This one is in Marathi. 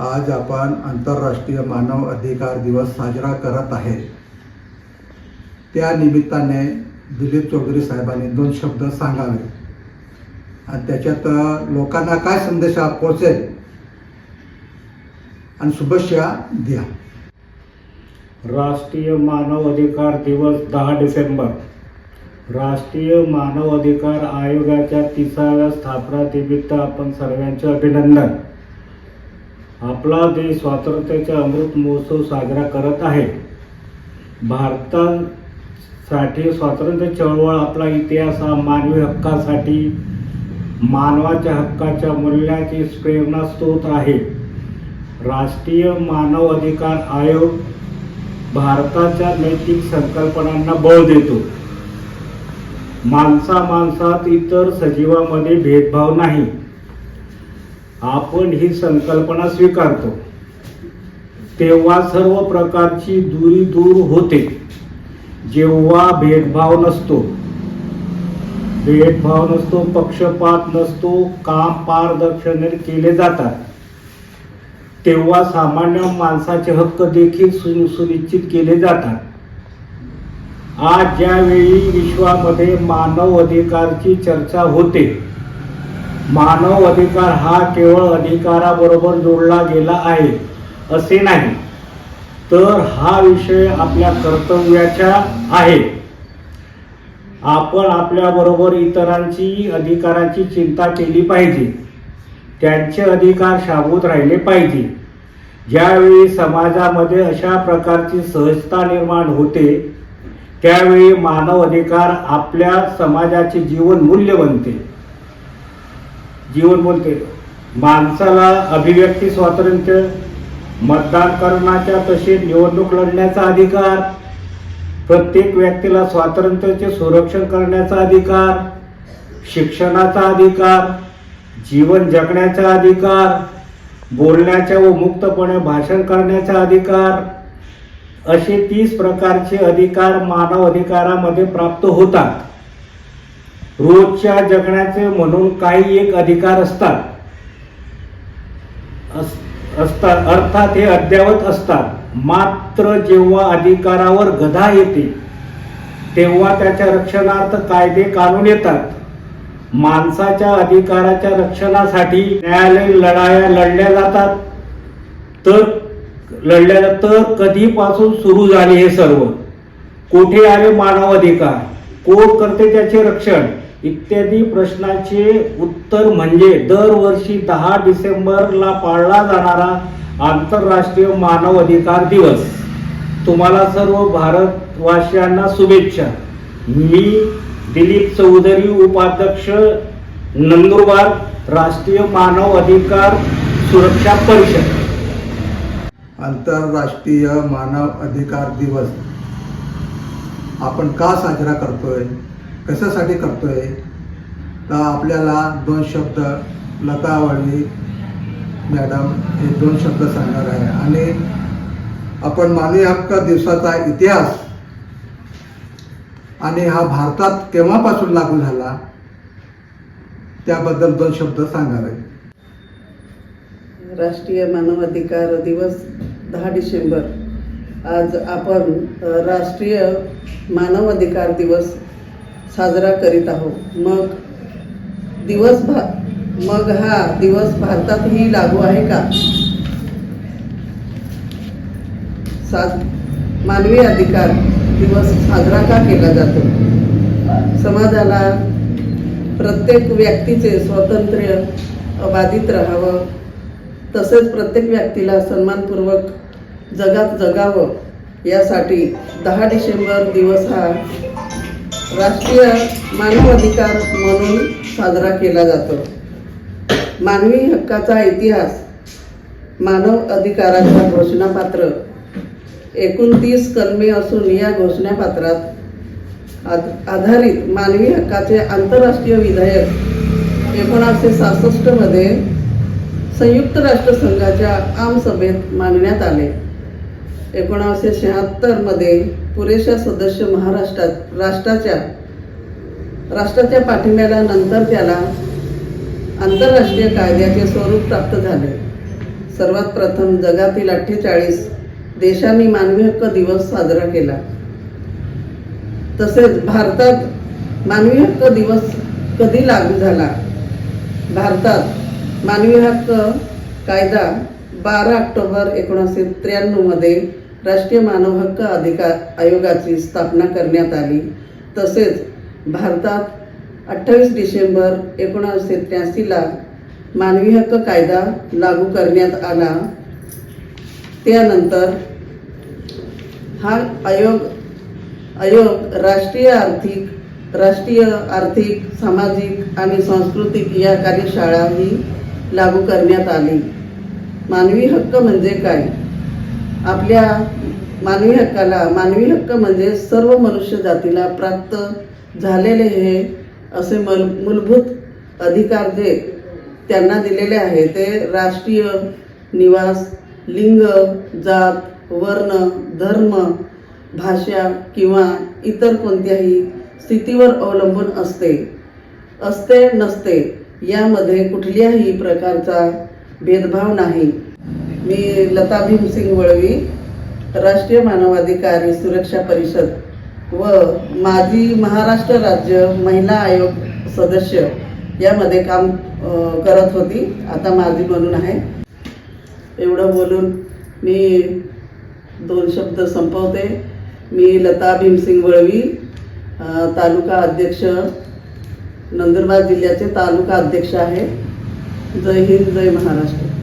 आज आपण आंतरराष्ट्रीय मानव अधिकार दिवस साजरा करत आहे। त्या निमित्ताने दिलीप चौधरी साहेबांनी 2 शब्द सांगावे आणि त्याच्यात लोकांना काय संदेश पोहोचेल आणि शुभेच्छा द्या। राष्ट्रीय मानव अधिकार दिवस 10 डिसेंबर। राष्ट्रीय मानव अधिकार आयोगाच्या 30व्या स्थापना निमित्त आपण सर्वांचे अभिनंदन। आपला देश स्वातंत्र्याचा अमृत महोत्सव साजरा करत आहे। भारतासाठी स्वातंत्र्य चळवळ, आपला इतिहास हा मानवी हक्कासाठी, मानवाच्या हक्काच्या मूल्याची प्रेरणास्रोत आहे। राष्ट्रीय मानव अधिकार आयोग भारताच्या नैतिक संकल्पनांना बळ देतो। माणसात इतर सजीवांमध्ये भेदभाव नाही, आपण ही संकल्पना स्वीकारतो तेव्हा सर्व प्रकारची दूरी दूर होते। जेव्हा भेदभाव नसतो, पक्षपात नसतो, काम पारदर्शकपणे केले जातात, तेव्हा सामान्य माणसाचे हक्क देखील सुनिश्चित केले जातात। आज ज्यावेळी विश्वामध्ये मानव अधिकारची चर्चा होते, मानव अधिकार हा केवळ अधिकाराबरोबर जोडला गेला आहे असे नाही, तर हा विषय आपल्या कर्तव्याचा आहे। आपण आपल्याबरोबर इतरांची अधिकारांची चिंता केली पाहिजे, त्यांचे अधिकार शाबूत राहिले पाहिजे। ज्यावेळी समाजामध्ये अशा प्रकारची सहजता निर्माण होते, त्यावेळी मानव अधिकार आपल्या समाजाचे जीवनमूल्य बनते। माणसाला अभिव्यक्ती स्वातंत्र्य, मतदान करण्याचा तसेच निवडणूक लढण्याचा अधिकार, प्रत्येक व्यक्तीला स्वातंत्र्याचे संरक्षण करण्याचा अधिकार, शिक्षणाचा अधिकार, जीवन जगण्याचा अधिकार, बोलण्याचा व मुक्तपणे भाषण करण्याचा अधिकार, असे 30 प्रकारचे अधिकार मानव अधिकारामध्ये प्राप्त होतात। रोजच्या जगण्याचे म्हणून काही एक अधिकार असतात, अर्थात हे अद्ययावत असतात। मात्र जेव्हा अधिकारावर गदा येते, तेव्हा त्याच्या रक्षणार्थ कायदे कानून येतात। माणसाच्या अधिकाराच्या रक्षणासाठी न्यायालयीन लढाया लढल्या जातात, तर कधीपासून सुरू झाले हे सर्व? कोठे आले मानव अधिकार? कोण करते त्याचे रक्षण? इत्यादी प्रश्नाचे उत्तर म्हणजे दरवर्षी 10 डिसेंबरला पाळला जाणारा आंतरराष्ट्रीय मानव अधिकार दिवस। तुम्हाला सर्व भारतवासियांना शुभेच्छा। मी दिलीप चौधरी, उपाध्यक्ष, नंदुरबार, राष्ट्रीय मानव अधिकार सुरक्षा परिषद। आंतरराष्ट्रीय मानव अधिकार दिवस आपण का साजरा करतोय, कशासाठी करतोय, तर आपल्याला 2 शब्द लता वाळवी मॅडम हे 2 शब्द सांगणार आहे आणि आपण मानवी हक्क दिवसाचा इतिहास आणि हा भारतात केव्हापासून लागू झाला त्याबद्दल 2 शब्द सांगणार आहे। राष्ट्रीय मानव अधिकार दिवस 10 डिसेंबर। आज आपण राष्ट्रीय मानव अधिकार दिवस साजरा करीत आहोत। मग हा दिवस भारतातही लागू आहे का? मानवी अधिकार दिवस साजरा का केला जातो? समाजाला प्रत्येक व्यक्तीचे स्वातंत्र्य अबाधित राहावं, तसेच प्रत्येक व्यक्तीला सन्मानपूर्वक जगात जगावं, यासाठी 10 डिसेंबर दिवस हा राष्ट्रीय मानव अधिकार म्हणून साजरा केला जातो। मानवी हक्काचा इतिहास, मानव अधिकाराच्या घोषणापत्र 29 कलमे असून या घोषणापत्रात आधारित मानवी हक्काचे आंतरराष्ट्रीय विधेयक 1966 मध्ये संयुक्त राष्ट्रसंघाच्या आमसभेत मांडण्यात आले। 1976 मध्ये पुरेशा सदस्य राष्ट्राच्या पाठिंब्याला नंतर त्याला आंतरराष्ट्रीय कायद्याचे स्वरूप प्राप्त झाले। सर्वात प्रथम जगातील 48 देशांनी मानवी हक्क दिवस साजरा केला. तसेच भारतात मानवी हक्क दिवस कधी लागू झाला? भारतात मानवी हक्क कायदा 12 ऑक्टोबर 1993 मध्ये राष्ट्रीय मानव हक्क अधिकार आयोगाची स्थापना करण्यात आली. तसेच भारतात 28 डिसेंबर 1983 ला मानवी हक्क कायदा लागू करण्यात आला. त्यानंतर हा आयोग राष्ट्रीय आर्थिक, सामाजिक आणि सांस्कृतिक या कार्यशाळाही लागू करण्यात आली. मानवी हक्क म्हणजे काय? आपल्या मानवी हक्क म्हणजे सर्व मनुष्य जातीला प्राप्त झालेले हे असे मूलभूत अधिकार जे त्यांना दिलेले आहे. ते राष्ट्रीय, निवास, लिंग, जात, वर्ण, धर्म, भाषा किंवा इतर कोणत्याही स्थितीवर अवलंबून असते नसते यामध्ये कुठल्याही प्रकारचा भेदभाव नाही. मी लता भीमसिंग वळवी, राष्ट्रीय मानवाधिकार सुरक्षा परिषद व माजी महाराष्ट्र राज्य महिला आयोग सदस्य यामध्ये काम करत होती. आता माजी म्हणून आहे. एवढं बोलून मी 2 शब्द संपवते. मी लता भीमसिंग वळवी, तालुका अध्यक्ष, नंदुरबार जिल्ह्याचे तालुका अध्यक्ष आहे. जय हिंद, जय महाराष्ट्र.